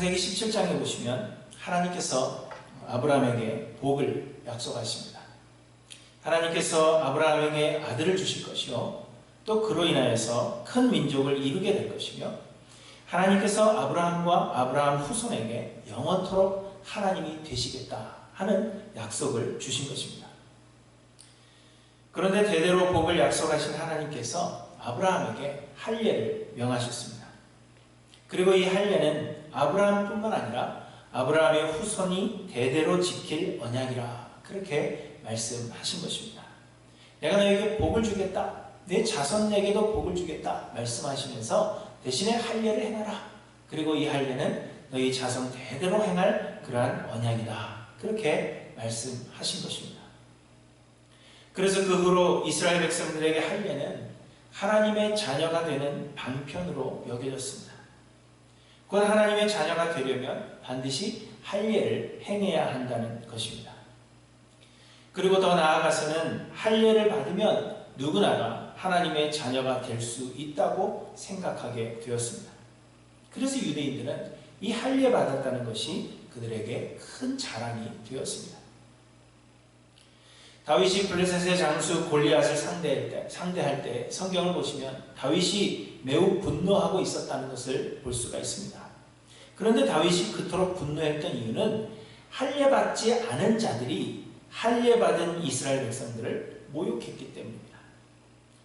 창세기 17장에 보시면 하나님께서 아브라함에게 복을 약속하십니다. 하나님께서 아브라함에게 아들을 주실 것이요 또 그로 인하여서 큰 민족을 이루게 될 것이며 하나님께서 아브라함과 아브라함 후손에게 영원토록 하나님이 되시겠다 하는 약속을 주신 것입니다. 그런데 대대로 복을 약속하신 하나님께서 아브라함에게 할례를 명하셨습니다. 그리고 이 할례는 아브라함뿐만 아니라 아브라함의 후손이 대대로 지킬 언약이라 그렇게 말씀하신 것입니다. 내가 너에게 복을 주겠다, 내 자손에게도 복을 주겠다 말씀하시면서 대신에 할례를 행하라. 그리고 이 할례는 너희 자손 대대로 행할 그러한 언약이다. 그렇게 말씀하신 것입니다. 그래서 그 후로 이스라엘 백성들에게 할례는 하나님의 자녀가 되는 방편으로 여겨졌습니다. 곧 하나님의 자녀가 되려면 반드시 할례를 행해야 한다는 것입니다. 그리고 더 나아가서는 할례를 받으면 누구나가 하나님의 자녀가 될 수 있다고 생각하게 되었습니다. 그래서 유대인들은 이 할례 받았다는 것이 그들에게 큰 자랑이 되었습니다. 다윗이 블레셋의 장수 골리앗을 상대할 때 성경을 보시면 다윗이 매우 분노하고 있었다는 것을 볼 수가 있습니다. 그런데 다윗이 그토록 분노했던 이유는 할례 받지 않은 자들이 할례 받은 이스라엘 백성들을 모욕했기 때문입니다.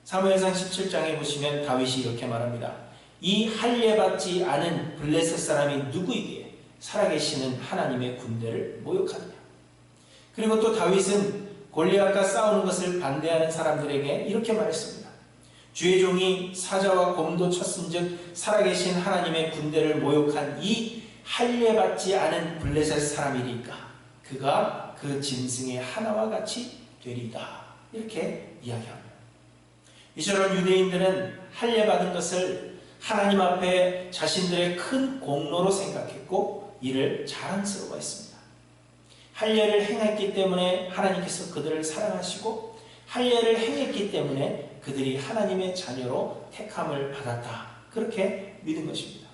사무엘상 17장에 보시면 다윗이 이렇게 말합니다. 이 할례 받지 않은 블레셋 사람이 누구이기에 살아계시는 하나님의 군대를 모욕하느냐. 그리고 또 다윗은 골리앗과 싸우는 것을 반대하는 사람들에게 이렇게 말했습니다. 주의 종이 사자와 곰도 쳤은즉 살아계신 하나님의 군대를 모욕한 이 할례 받지 않은 블레셋 사람이니까 그가 그 짐승의 하나와 같이 되리다. 이렇게 이야기합니다. 이처럼 유대인들은 할례 받은 것을 하나님 앞에 자신들의 큰 공로로 생각했고 이를 자랑스러워했습니다. 할례를 행했기 때문에 하나님께서 그들을 사랑하시고 할례를 행했기 때문에 그들이 하나님의 자녀로 택함을 받았다. 그렇게 믿은 것입니다.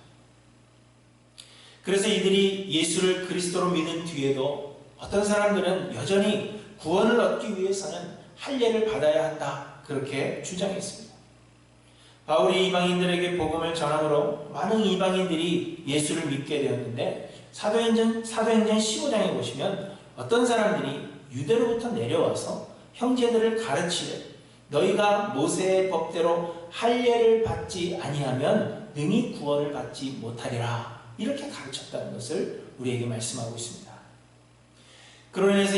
그래서 이들이 예수를 그리스도로 믿은 뒤에도 어떤 사람들은 여전히 구원을 얻기 위해서는 할례를 받아야 한다. 그렇게 주장했습니다. 바울이 이방인들에게 복음을 전함으로 많은 이방인들이 예수를 믿게 되었는데 사도행전 15장에 보시면 어떤 사람들이 유대로부터 내려와서 형제들을 가르치되 너희가 모세의 법대로 할례를 받지 아니하면 능히 구원을 받지 못하리라. 이렇게 가르쳤다는 것을 우리에게 말씀하고 있습니다. 그로 인해서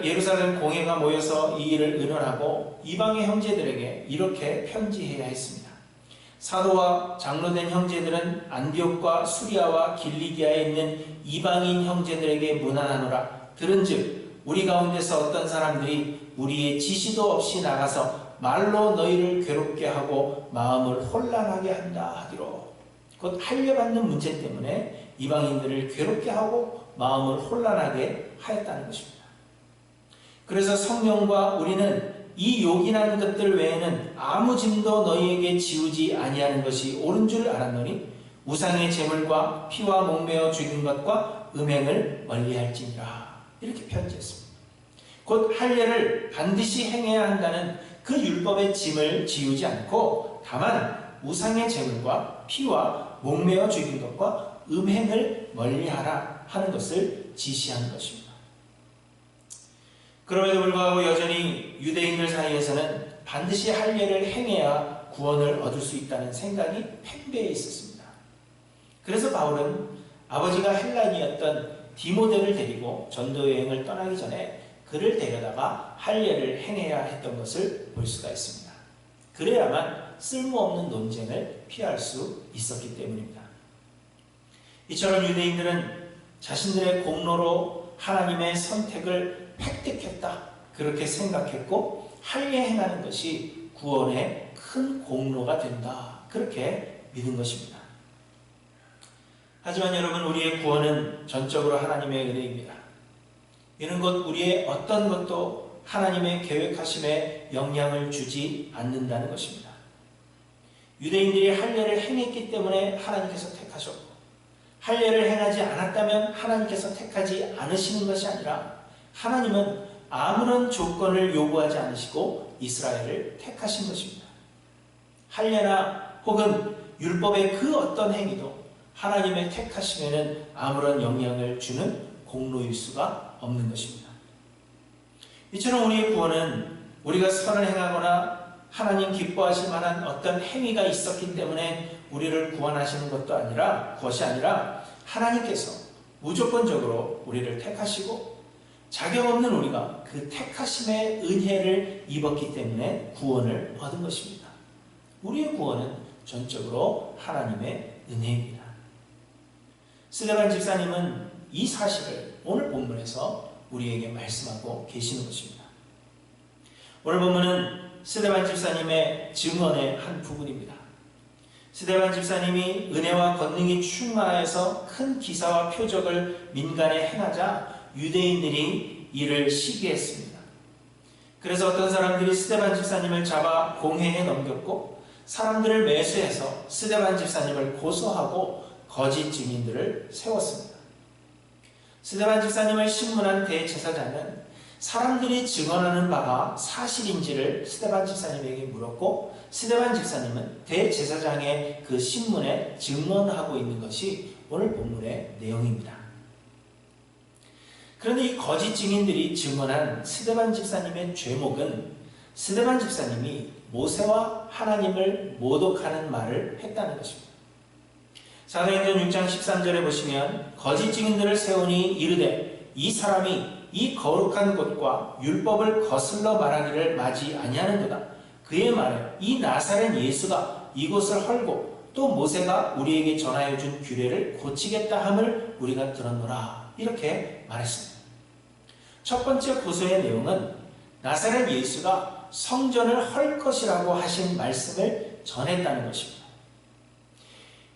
예루살렘 공회가 모여서 이 일을 의논하고 이방의 형제들에게 이렇게 편지해야 했습니다. 사도와 장로된 형제들은 안디옥과 수리아와 길리기아에 있는 이방인 형제들에게 문안하노라. 들은즉 우리 가운데서 어떤 사람들이 우리의 지시도 없이 나가서 말로 너희를 괴롭게 하고 마음을 혼란하게 한다 하기로. 곧 할례 받는 문제 때문에 이방인들을 괴롭게 하고 마음을 혼란하게 하였다는 것입니다. 그래서 성령과 우리는 이 요긴한 것들 외에는 아무 짐도 너희에게 지우지 아니하는 것이 옳은 줄 알았노니 우상의 제물과 피와 목매어 죽인 것과 음행을 멀리할지니라. 이렇게 편지했습니다. 곧 할례를 반드시 행해야 한다는 그 율법의 짐을 지우지 않고 다만 우상의 제물과 피와 목매어 죽인 것과 음행을 멀리하라 하는 것을 지시하는 것입니다. 그럼에도 불구하고 여전히 유대인들 사이에서는 반드시 할례를 행해야 구원을 얻을 수 있다는 생각이 팽배해 있었습니다. 그래서 바울은 아버지가 헬라인이었던 디모데를 데리고 전도여행을 떠나기 전에 그를 데려다가 할례를 행해야 했던 것을 볼 수가 있습니다. 그래야만 쓸모없는 논쟁을 피할 수 있었기 때문입니다. 이처럼 유대인들은 자신들의 공로로 하나님의 선택을 획득했다. 그렇게 생각했고 할례 행하는 것이 구원의 큰 공로가 된다. 그렇게 믿은 것입니다. 하지만 여러분, 우리의 구원은 전적으로 하나님의 은혜입니다. 이는 곧 우리의 어떤 것도 하나님의 계획하심에 영향을 주지 않는다는 것입니다. 유대인들이 할례를 행했기 때문에 하나님께서 택하셨고 할례를 행하지 않았다면 하나님께서 택하지 않으시는 것이 아니라 하나님은 아무런 조건을 요구하지 않으시고 이스라엘을 택하신 것입니다. 할례나 혹은 율법의 그 어떤 행위도 하나님의 택하심에는 아무런 영향을 주는 공로일 수가 없는 것입니다. 이처럼 우리의 구원은 우리가 선을 행하거나 하나님 기뻐하실 만한 어떤 행위가 있었기 때문에 우리를 구원하시는 것이 아니라 하나님께서 무조건적으로 우리를 택하시고 자격 없는 우리가 그 택하심의 은혜를 입었기 때문에 구원을 얻은 것입니다. 우리의 구원은 전적으로 하나님의 은혜입니다. 스데반 집사님은 이 사실을 오늘 본문에서 우리에게 말씀하고 계시는 것입니다. 오늘 본문은 스데반 집사님의 증언의 한 부분입니다. 스데반 집사님이 은혜와 권능이 충만하여서 큰 기사와 표적을 민간에 행하자 유대인들이 이를 시기했습니다. 그래서 어떤 사람들이 스데반 집사님을 잡아 공회에 넘겼고 사람들을 매수해서 스데반 집사님을 고소하고 거짓 증인들을 세웠습니다. 스데반 집사님을 신문한 대제사장은 사람들이 증언하는 바가 사실인지를 스데반 집사님에게 물었고 스데반 집사님은 대제사장의 그 신문에 증언하고 있는 것이 오늘 본문의 내용입니다. 그런데 이 거짓 증인들이 증언한 스데반 집사님의 죄목은 스데반 집사님이 모세와 하나님을 모독하는 말을 했다는 것입니다. 사도행전 6장 13절에 보시면 거짓 증인들을 세우니 이르되 이 사람이 이 거룩한 곳과 율법을 거슬러 말하기를 마지 아니하는도다. 그의 말에 이 나사렛 예수가 이곳을 헐고 또 모세가 우리에게 전하여 준 규례를 고치겠다 함을 우리가 들었노라. 이렇게 말했습니다. 첫 번째 고소의 내용은 나사렛 예수가 성전을 헐 것이라고 하신 말씀을 전했다는 것입니다.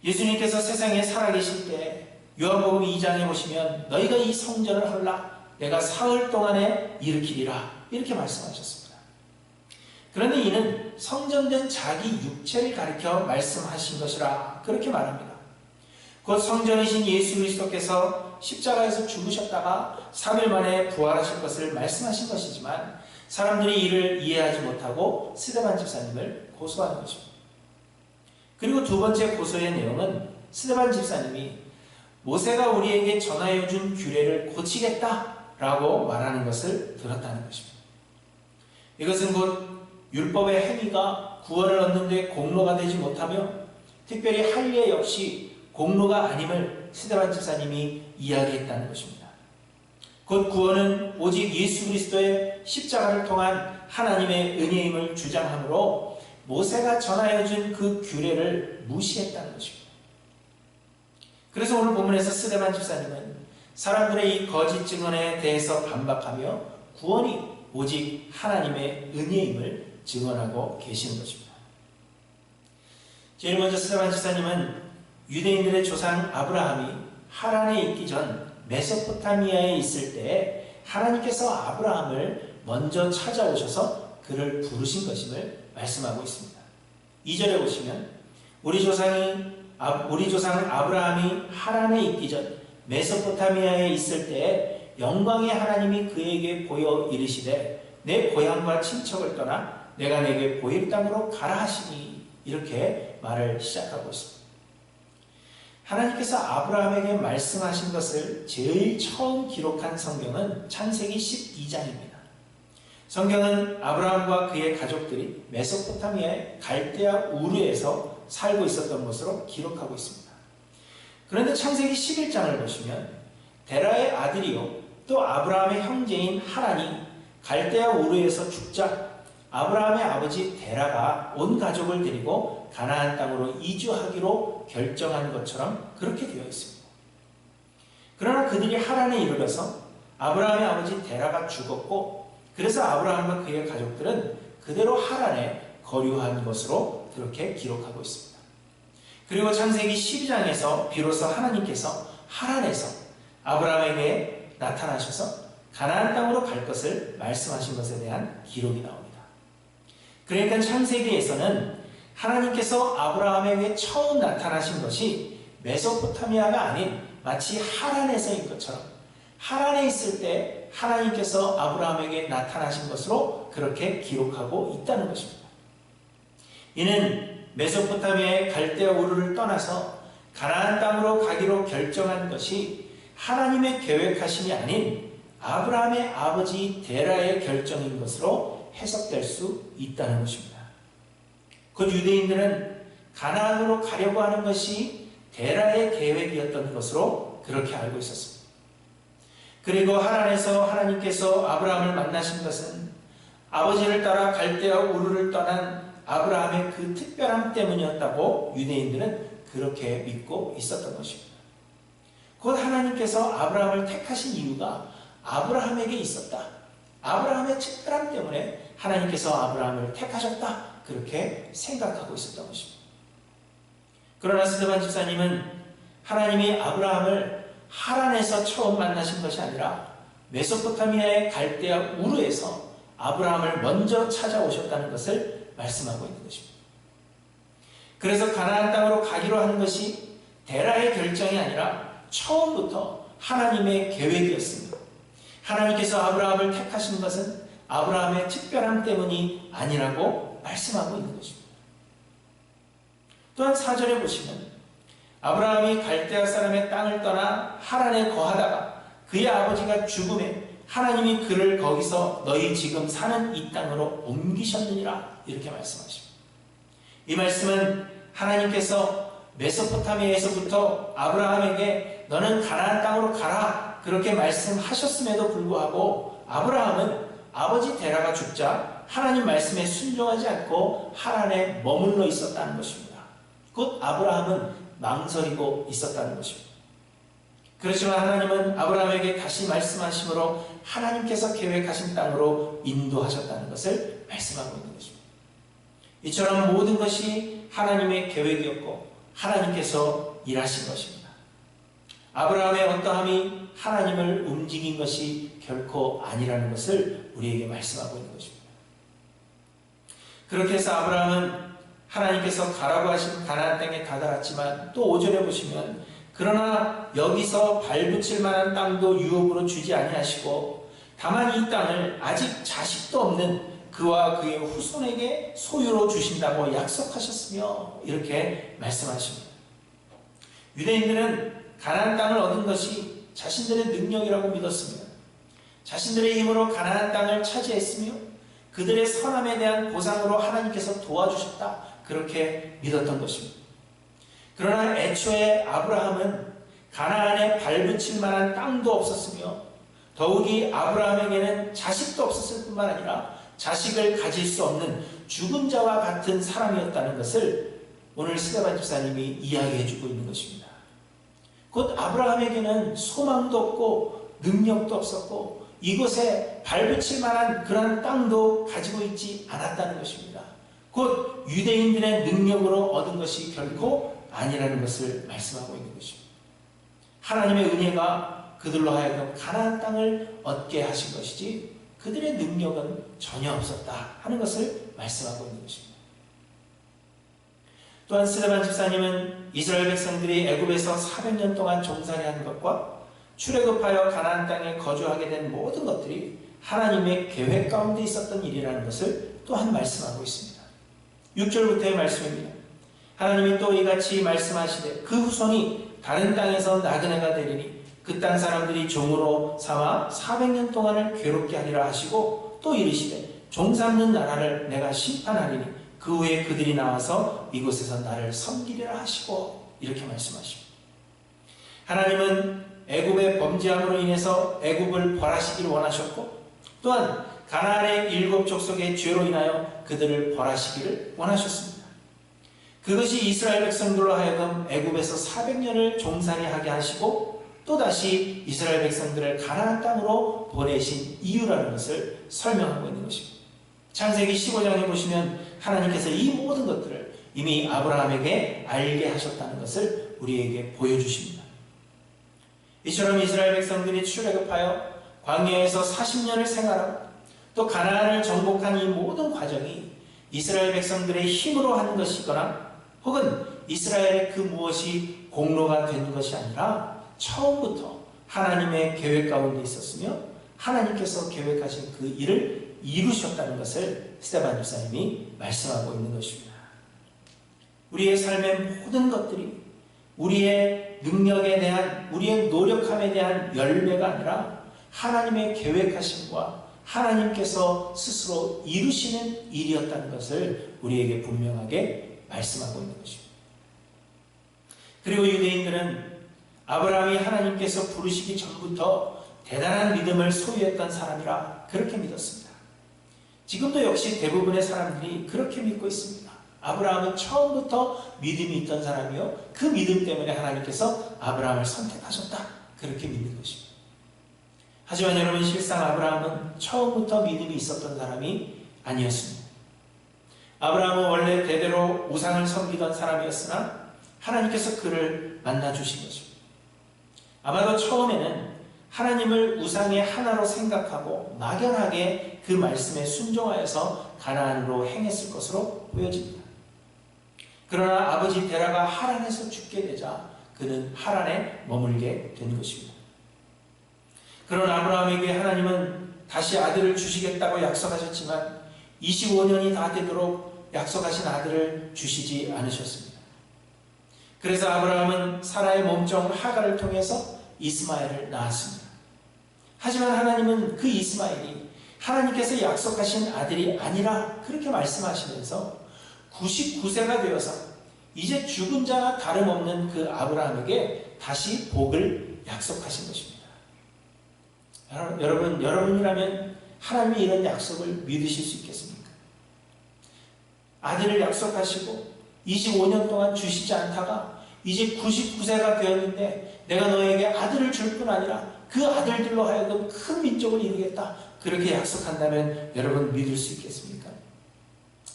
예수님께서 세상에 살아계실 때 요한복음 2장에 보시면 너희가 이 성전을 헐라 내가 사흘 동안에 일으키리라 이렇게 말씀하셨습니다. 그런데 이는 성전된 자기 육체를 가리켜 말씀하신 것이라 그렇게 말합니다. 곧 성전이신 예수 그리스도께서 십자가에서 죽으셨다가 3일 만에 부활하실 것을 말씀하신 것이지만 사람들이 이를 이해하지 못하고 스데반 집사님을 고소하는 것입니다. 그리고 두 번째 고소의 내용은 스데반 집사님이 모세가 우리에게 전하여 준 규례를 고치겠다라고 말하는 것을 들었다는 것입니다. 이것은 곧 율법의 행위가 구원을 얻는 데 공로가 되지 못하며 특별히 할례 역시 공로가 아님을 스데반 집사님이 이야기했다는 것입니다. 곧 구원은 오직 예수 그리스도의 십자가를 통한 하나님의 은혜임을 주장하므로 모세가 전하여 준 그 규례를 무시했다는 것입니다. 그래서 오늘 본문에서 스데반 집사님은 사람들의 이 거짓 증언에 대해서 반박하며 구원이 오직 하나님의 은혜임을 증언하고 계시는 것입니다. 제일 먼저 스데반 집사님은 유대인들의 조상 아브라함이 하란에 있기 전 메소포타미아에 있을 때에 하나님께서 아브라함을 먼저 찾아오셔서 그를 부르신 것임을 말씀하고 있습니다. 2절에 보시면 우리 조상 아브라함이 하란에 있기 전 메소포타미아에 있을 때에 영광의 하나님이 그에게 보여 이르시되 내 고향과 친척을 떠나 내가 내게 보일 땅으로 가라 하시니 이렇게 말을 시작하고 있습니다. 하나님께서 아브라함에게 말씀하신 것을 제일 처음 기록한 성경은 창세기 12장입니다. 성경은 아브라함과 그의 가족들이 메소포타미아의 갈대아 우르에서 살고 있었던 것으로 기록하고 있습니다. 그런데 창세기 11장을 보시면 데라의 아들이요 또 아브라함의 형제인 하란이 갈대아 우르에서 죽자 아브라함의 아버지 데라가 온 가족을 데리고 가나안 땅으로 이주하기로 결정한 것처럼 그렇게 되어 있습니다. 그러나 그들이 하란에 이르러서 아브라함의 아버지 데라가 죽었고 그래서 아브라함과 그의 가족들은 그대로 하란에 거류한 것으로 그렇게 기록하고 있습니다. 그리고 창세기 12장에서 비로소 하나님께서 하란에서 아브라함에게 나타나셔서 가나안 땅으로 갈 것을 말씀하신 것에 대한 기록이 나옵니다. 그러니까 창세기에서는 하나님께서 아브라함에게 처음 나타나신 것이 메소포타미아가 아닌 마치 하란에서인 것처럼 하란에 있을 때 하나님께서 아브라함에게 나타나신 것으로 그렇게 기록하고 있다는 것입니다. 이는 메소포타미아의 갈대아 우르를 떠나서 가나안 땅으로 가기로 결정한 것이 하나님의 계획하심이 아닌 아브라함의 아버지 데라의 결정인 것으로 해석될 수 있다는 것입니다. 곧 유대인들은 가나안으로 가려고 하는 것이 데라의 계획이었던 것으로 그렇게 알고 있었습니다. 그리고 하란에서 하나님께서 아브라함을 만나신 것은 아버지를 따라 갈대아 우르를 떠난 아브라함의 그 특별함 때문이었다고 유대인들은 그렇게 믿고 있었던 것입니다. 곧 하나님께서 아브라함을 택하신 이유가 아브라함에게 있었다. 아브라함의 특별함 때문에 하나님께서 아브라함을 택하셨다. 그렇게 생각하고 있었던 것입니다. 그러나 스데반 집사님은 하나님이 아브라함을 하란에서 처음 만나신 것이 아니라 메소포타미아의 갈대아 우르에서 아브라함을 먼저 찾아오셨다는 것을 말씀하고 있는 것입니다. 그래서 가나안 땅으로 가기로 하는 것이 데라의 결정이 아니라 처음부터 하나님의 계획이었습니다. 하나님께서 아브라함을 택하신 것은 아브라함의 특별함 때문이 아니라고 말씀하고 있는 것입니다. 또한 4절에 보시면 아브라함이 갈대아 사람의 땅을 떠나 하란에 거하다가 그의 아버지가 죽음에 하나님이 그를 거기서 너희 지금 사는 이 땅으로 옮기셨느니라 이렇게 말씀하십니다. 이 말씀은 하나님께서 메소포타미아에서부터 아브라함에게 너는 가나안 땅으로 가라 그렇게 말씀하셨음에도 불구하고 아브라함은 아버지 데라가 죽자 하나님 말씀에 순종하지 않고 하란에 머물러 있었다는 것입니다. 곧 아브라함은 망설이고 있었다는 것입니다. 그렇지만 하나님은 아브라함에게 다시 말씀하심으로 하나님께서 계획하신 땅으로 인도하셨다는 것을 말씀하고 있는 것입니다. 이처럼 모든 것이 하나님의 계획이었고 하나님께서 일하신 것입니다. 아브라함의 어떠함이 하나님을 움직인 것이 결코 아니라는 것을 우리에게 말씀하고 있는 것입니다. 그렇게 해서 아브라함은 하나님께서 가라고 하신 가나안 땅에 다다랐지만 또 5절에 보시면 그러나 여기서 발붙일 만한 땅도 유업으로 주지 아니하시고 다만 이 땅을 아직 자식도 없는 그와 그의 후손에게 소유로 주신다고 약속하셨으며 이렇게 말씀하십니다. 유대인들은 가나안 땅을 얻은 것이 자신들의 능력이라고 믿었습니다. 자신들의 힘으로 가나안 땅을 차지했으며 그들의 선함에 대한 보상으로 하나님께서 도와주셨다. 그렇게 믿었던 것입니다. 그러나 애초에 아브라함은 가나안에 발붙일 만한 땅도 없었으며 더욱이 아브라함에게는 자식도 없었을 뿐만 아니라 자식을 가질 수 없는 죽은 자와 같은 사람이었다는 것을 오늘 스데반 집사님이 이야기해주고 있는 것입니다. 곧 아브라함에게는 소망도 없고 능력도 없었고 이곳에 발붙일 만한 그런 땅도 가지고 있지 않았다는 것입니다. 곧 유대인들의 능력으로 얻은 것이 결코 아니라는 것을 말씀하고 있는 것입니다. 하나님의 은혜가 그들로 하여금 가나안 땅을 얻게 하신 것이지 그들의 능력은 전혀 없었다 하는 것을 말씀하고 있는 것입니다. 또한 스데반 집사님은 이스라엘 백성들이 애굽에서 400년 동안 종살이한 것과 출애굽하여 가나안 땅에 거주하게 된 모든 것들이 하나님의 계획 가운데 있었던 일이라는 것을 또한 말씀하고 있습니다. 6절부터의 말씀입니다. 하나님이 또 이같이 말씀하시되 그 후손이 다른 땅에서 나그네가 되리니 그 땅 사람들이 종으로 삼아 400년 동안을 괴롭게 하리라 하시고 또 이르시되 종 삼는 나라를 내가 심판하리니 그 후에 그들이 나와서 이곳에서 나를 섬기리라 하시고 이렇게 말씀하십니다. 하나님은 애굽의 범죄함으로 인해서 애굽을 벌하시기를 원하셨고 또한 가나안의 7 족속의 죄로 인하여 그들을 벌하시기를 원하셨습니다. 그것이 이스라엘 백성들로 하여금 애굽에서 400년을 종살이하게 하시고 또다시 이스라엘 백성들을 가나안 땅으로 보내신 이유라는 것을 설명하고 있는 것입니다. 창세기 15장에 보시면 하나님께서 이 모든 것들을 이미 아브라함에게 알게 하셨다는 것을 우리에게 보여주십니다. 이처럼 이스라엘 백성들이 출애굽하여 광야에서 40년을 생활하고 또 가나안을 정복한 이 모든 과정이 이스라엘 백성들의 힘으로 하는 것이거나 혹은 이스라엘의 그 무엇이 공로가 된 것이 아니라 처음부터 하나님의 계획 가운데 있었으며 하나님께서 계획하신 그 일을 이루셨다는 것을 스데반 집사님이 말씀하고 있는 것입니다. 우리의 삶의 모든 것들이 우리의 능력에 대한, 우리의 노력함에 대한 열매가 아니라 하나님의 계획하심과 하나님께서 스스로 이루시는 일이었다는 것을 우리에게 분명하게 말씀하고 있는 것입니다. 그리고 유대인들은 아브라함이 하나님께서 부르시기 전부터 대단한 믿음을 소유했던 사람이라 그렇게 믿었습니다. 지금도 역시 대부분의 사람들이 그렇게 믿고 있습니다. 아브라함은 처음부터 믿음이 있던 사람이요, 그 믿음 때문에 하나님께서 아브라함을 선택하셨다, 그렇게 믿는 것입니다. 하지만 여러분, 실상 아브라함은 처음부터 믿음이 있었던 사람이 아니었습니다. 아브라함은 원래 대대로 우상을 섬기던 사람이었으나 하나님께서 그를 만나주신 것입니다. 아마도 처음에는 하나님을 우상의 하나로 생각하고 막연하게 그 말씀에 순종하여서 가나안으로 행했을 것으로 보여집니다. 그러나 아버지 데라가 하란에서 죽게 되자 그는 하란에 머물게 된 것입니다. 그런 아브라함에게 하나님은 다시 아들을 주시겠다고 약속하셨지만 25년이 다 되도록 약속하신 아들을 주시지 않으셨습니다. 그래서 아브라함은 사라의 몸종 하갈을 통해서 이스마엘을 낳았습니다. 하지만 하나님은 그 이스마엘이 하나님께서 약속하신 아들이 아니라 그렇게 말씀하시면서 99세가 되어서 이제 죽은 자나 다름없는 그 아브라함에게 다시 복을 약속하신 것입니다. 여러분이라면 하나님이 이런 약속을 믿으실 수 있겠습니까? 아들을 약속하시고 25년 동안 주시지 않다가 이제 99세가 되었는데 내가 너에게 아들을 줄 뿐 아니라 그 아들들로 하여금 큰 민족을 이루겠다, 그렇게 약속한다면 여러분 믿을 수 있겠습니까?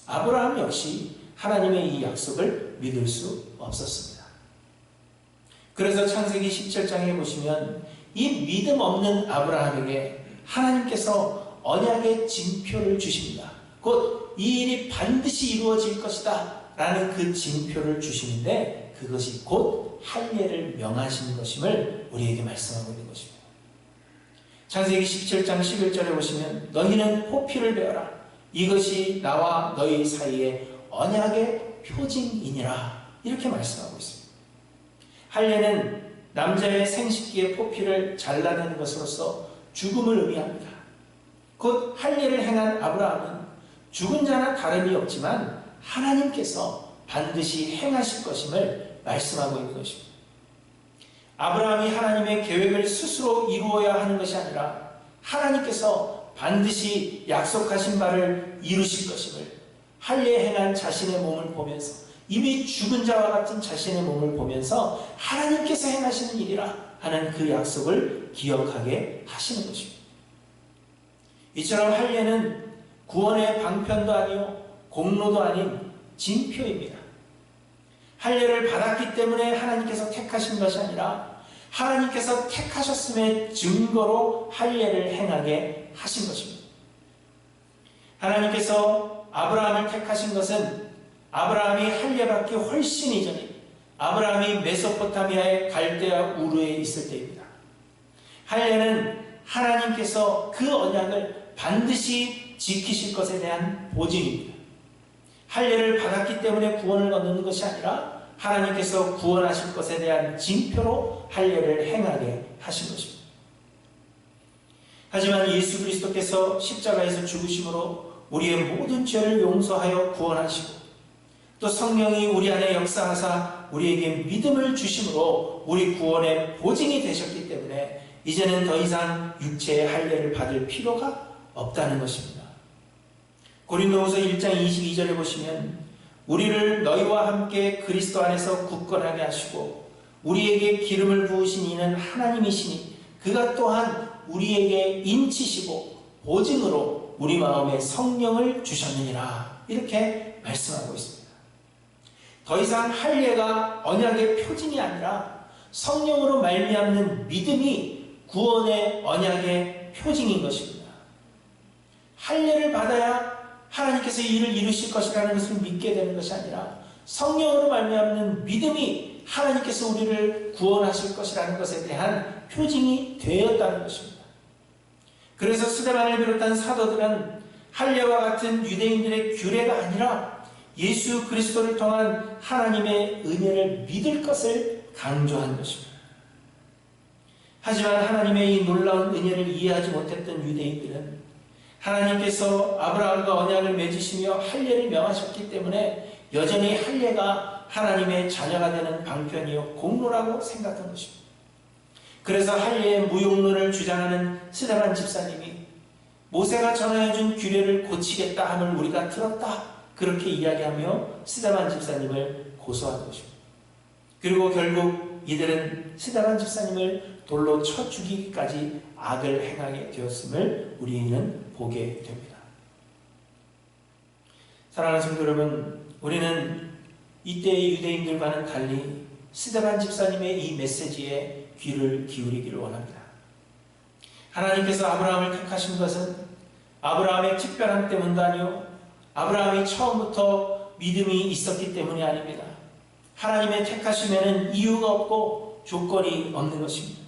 아브라함 역시 하나님의 이 약속을 믿을 수 없었습니다. 그래서 창세기 17장에 보시면 이 믿음 없는 아브라함에게 하나님께서 언약의 징표를 주십니다. 곧 이 일이 반드시 이루어질 것이다 라는 그 징표를 주시는데 그것이 곧 할례를 명하시는 것임을 우리에게 말씀하고 있는 것입니다. 창세기 17장 11절에 보시면 너희는 포피를 베어라. 이것이 나와 너희 사이에 언약의 표징이니라, 이렇게 말씀하고 있습니다. 할례는 남자의 생식기의 포피를 잘라내는 것으로서 죽음을 의미합니다. 곧 할례를 행한 아브라함은 죽은 자나 다름이 없지만 하나님께서 반드시 행하실 것임을 말씀하고 있는 것입니다. 아브라함이 하나님의 계획을 스스로 이루어야 하는 것이 아니라 하나님께서 반드시 약속하신 바를 이루실 것임을, 할례 행한 자신의 몸을 보면서, 이미 죽은 자와 같은 자신의 몸을 보면서 하나님께서 행하시는 일이라 하는 그 약속을 기억하게 하시는 것입니다. 이처럼 할례는 구원의 방편도 아니요 공로도 아닌 징표입니다. 할례를 받았기 때문에 하나님께서 택하신 것이 아니라 하나님께서 택하셨음의 증거로 할례를 행하게 하신 것입니다. 하나님께서 아브라함을 택하신 것은 아브라함이 할례받기 훨씬 이전에 아브라함이 메소포타미아의 갈대아 우르에 있을 때입니다. 할례는 하나님께서 그 언약을 반드시 지키실 것에 대한 보증입니다. 할례를 받았기 때문에 구원을 얻는 것이 아니라 하나님께서 구원하실 것에 대한 징표로 할례를 행하게 하신 것입니다. 하지만 예수 그리스도께서 십자가에서 죽으심으로 우리의 모든 죄를 용서하여 구원하시고 또 성령이 우리 안에 역사하사 우리에게 믿음을 주심으로 우리 구원의 보증이 되셨기 때문에 이제는 더 이상 육체의 할례를 받을 필요가 없다는 것입니다. 고린도후서 1장 22절에 보시면 우리를 너희와 함께 그리스도 안에서 굳건하게 하시고 우리에게 기름을 부으신 이는 하나님이시니 그가 또한 우리에게 인치시고 보증으로 우리 마음에 성령을 주셨느니라, 이렇게 말씀하고 있습니다. 더 이상 할례가 언약의 표징이 아니라 성령으로 말미암는 믿음이 구원의 언약의 표징인 것입니다. 할례를 받아야 하나님께서 이 일을 이루실 것이라는 것을 믿게 되는 것이 아니라 성령으로 말미암는 믿음이 하나님께서 우리를 구원하실 것이라는 것에 대한 표징이 되었다는 것입니다. 그래서 스데반을 비롯한 사도들은 할례와 같은 유대인들의 규례가 아니라 예수 그리스도를 통한 하나님의 은혜를 믿을 것을 강조한 것입니다. 하지만 하나님의 이 놀라운 은혜를 이해하지 못했던 유대인들은 하나님께서 아브라함과 언약을 맺으시며 할례를 명하셨기 때문에 여전히 할례가 하나님의 자녀가 되는 방편이요 공로라고 생각한 것입니다. 그래서 할례의 무용론을 주장하는 스데반 집사님이 모세가 전하여준 규례를 고치겠다 함을 우리가 들었다, 그렇게 이야기하며 스데반 집사님을 고소한 것입니다. 그리고 결국 이들은 스데반 집사님을 돌로 쳐 죽이기까지 악을 행하게 되었음을 우리는 보게 됩니다. 사랑하는 성도 여러분, 우리는 이때의 유대인들과는 달리 스데반 집사님의 이 메시지에 귀를 기울이기를 원합니다. 하나님께서 아브라함을 택하신 것은 아브라함의 특별함 때문도 아니요 아브라함이 처음부터 믿음이 있었기 때문이 아닙니다. 하나님의 택하심에는 이유가 없고 조건이 없는 것입니다.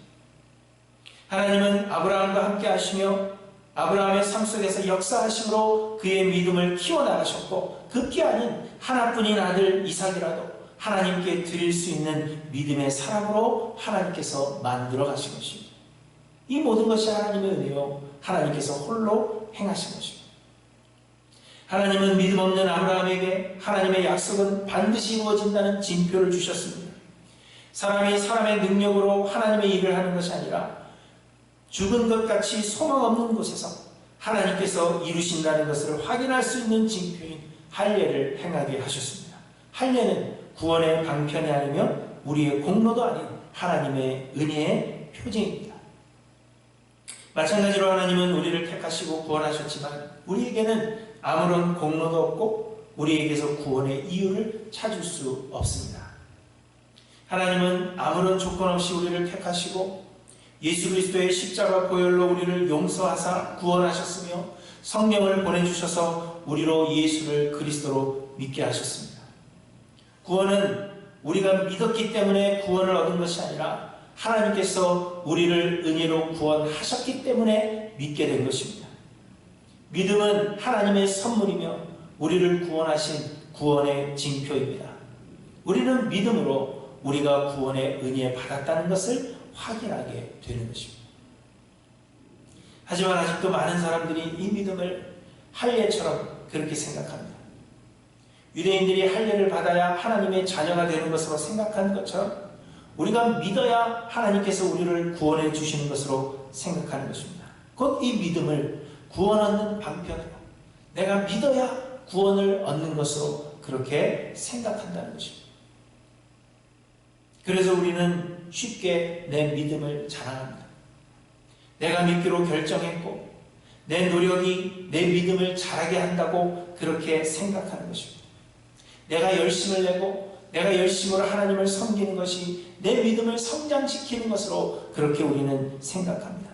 하나님은 아브라함과 함께 하시며 아브라함의 삶 속에서 역사하심으로 그의 믿음을 키워나가셨고, 급기 아닌 하나뿐인 아들 이삭이라도 하나님께 드릴 수 있는 믿음의 사람으로 하나님께서 만들어 가신 것입니다. 이 모든 것이 하나님의 은혜요 하나님께서 홀로 행하신 것입니다. 하나님은 믿음 없는 아브라함에게 하나님의 약속은 반드시 이루어진다는 징표를 주셨습니다. 사람이 사람의 능력으로 하나님의 일을 하는 것이 아니라 죽은 것 같이 소망 없는 곳에서 하나님께서 이루신다는 것을 확인할 수 있는 징표인 할례를 행하게 하셨습니다. 할례는 구원의 방편이 아니면 우리의 공로도 아닌 하나님의 은혜의 표징입니다. 마찬가지로 하나님은 우리를 택하시고 구원하셨지만 우리에게는 아무런 공로도 없고 우리에게서 구원의 이유를 찾을 수 없습니다. 하나님은 아무런 조건 없이 우리를 택하시고 예수 그리스도의 십자가 보혈로 우리를 용서하사 구원하셨으며 성령을 보내주셔서 우리로 예수를 그리스도로 믿게 하셨습니다. 구원은 우리가 믿었기 때문에 구원을 얻은 것이 아니라 하나님께서 우리를 은혜로 구원하셨기 때문에 믿게 된 것입니다. 믿음은 하나님의 선물이며 우리를 구원하신 구원의 징표입니다. 우리는 믿음으로 우리가 구원의 은혜 받았다는 것을 확인하게 되는 것입니다. 하지만 아직도 많은 사람들이 이 믿음을 할례처럼 그렇게 생각합니다. 유대인들이 할례를 받아야 하나님의 자녀가 되는 것으로 생각하는 것처럼 우리가 믿어야 하나님께서 우리를 구원해 주시는 것으로 생각하는 것입니다. 곧 이 믿음을 구원 얻는 방편으로 내가 믿어야 구원을 얻는 것으로 그렇게 생각한다는 것입니다. 그래서 우리는 쉽게 내 믿음을 자랑합니다. 내가 믿기로 결정했고 내 노력이 내 믿음을 자라게 한다고 그렇게 생각하는 것입니다. 내가 열심을 내고 내가 열심으로 하나님을 섬기는 것이 내 믿음을 성장시키는 것으로 그렇게 우리는 생각합니다.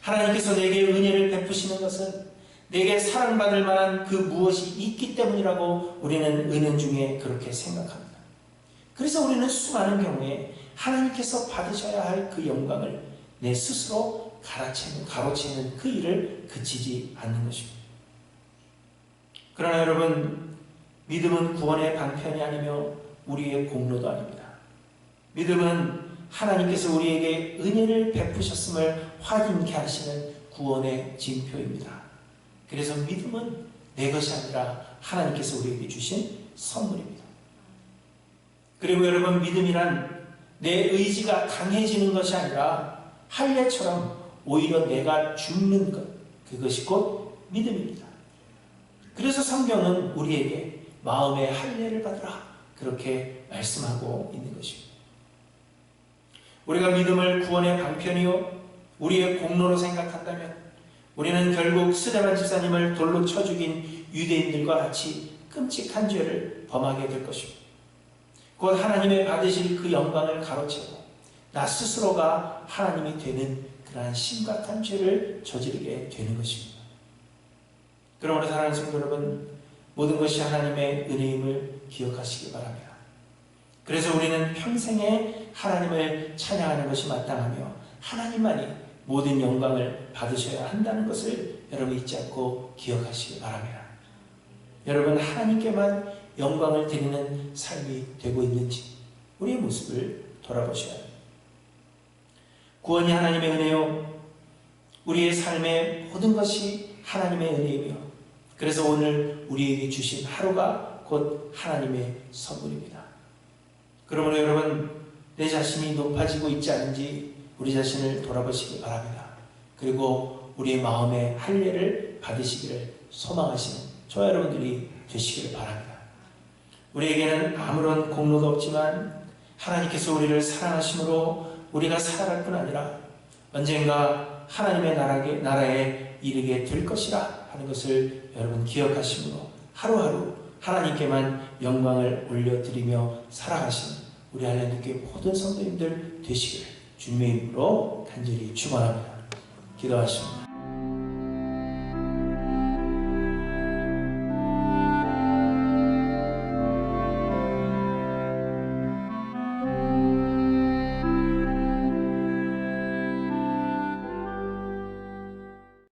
하나님께서 내게 은혜를 베푸시는 것은 내게 사랑받을 만한 그 무엇이 있기 때문이라고 우리는 은연중에 그렇게 생각합니다. 그래서 우리는 수많은 경우에 하나님께서 받으셔야 할 그 영광을 내 스스로 가로채는 그 일을 그치지 않는 것입니다. 그러나 여러분, 믿음은 구원의 방편이 아니며 우리의 공로도 아닙니다. 믿음은 하나님께서 우리에게 은혜를 베푸셨음을 확인케 하시는 구원의 징표입니다. 그래서 믿음은 내 것이 아니라 하나님께서 우리에게 주신 선물입니다. 그리고 여러분, 믿음이란 내 의지가 강해지는 것이 아니라 할례처럼 오히려 내가 죽는 것, 그것이 곧 믿음입니다. 그래서 성경은 우리에게 마음의 할례를 받으라 그렇게 말씀하고 있는 것입니다. 우리가 믿음을 구원의 방편이요 우리의 공로로 생각한다면 우리는 결국 스데반 집사님을 돌로 쳐 죽인 유대인들과 같이 끔찍한 죄를 범하게 될 것입니다. 곧 하나님의 받으실 그 영광을 가로채고 나 스스로가 하나님이 되는 그러한 심각한 죄를 저지르게 되는 것입니다. 그러므로 사랑하는 성도 여러분, 모든 것이 하나님의 은혜임을 기억하시기 바랍니다. 그래서 우리는 평생에 하나님을 찬양하는 것이 마땅하며 하나님만이 모든 영광을 받으셔야 한다는 것을 여러분 잊지 않고 기억하시기 바랍니다. 여러분, 하나님께만 영광을 드리는 삶이 되고 있는지 우리의 모습을 돌아보셔야 합니다. 구원이 하나님의 은혜요, 우리의 삶의 모든 것이 하나님의 은혜이며, 그래서 오늘 우리에게 주신 하루가 곧 하나님의 선물입니다. 그러므로 여러분, 내 자신이 높아지고 있지 않은지 우리 자신을 돌아보시기 바랍니다. 그리고 우리의 마음에 할례를 받으시기를 소망하시는 저와 여러분들이 되시기를 바랍니다. 우리에게는 아무런 공로도 없지만 하나님께서 우리를 사랑하심으로 우리가 살아갈 뿐 아니라 언젠가 하나님의 나라에 이르게 될 것이라 하는 것을 여러분 기억하심으로 하루하루 하나님께만 영광을 올려드리며 살아가시는 우리 할렐루야 모든 성도님들 되시기를 주님의 이름으로 간절히 축원합니다. 기도하십니다.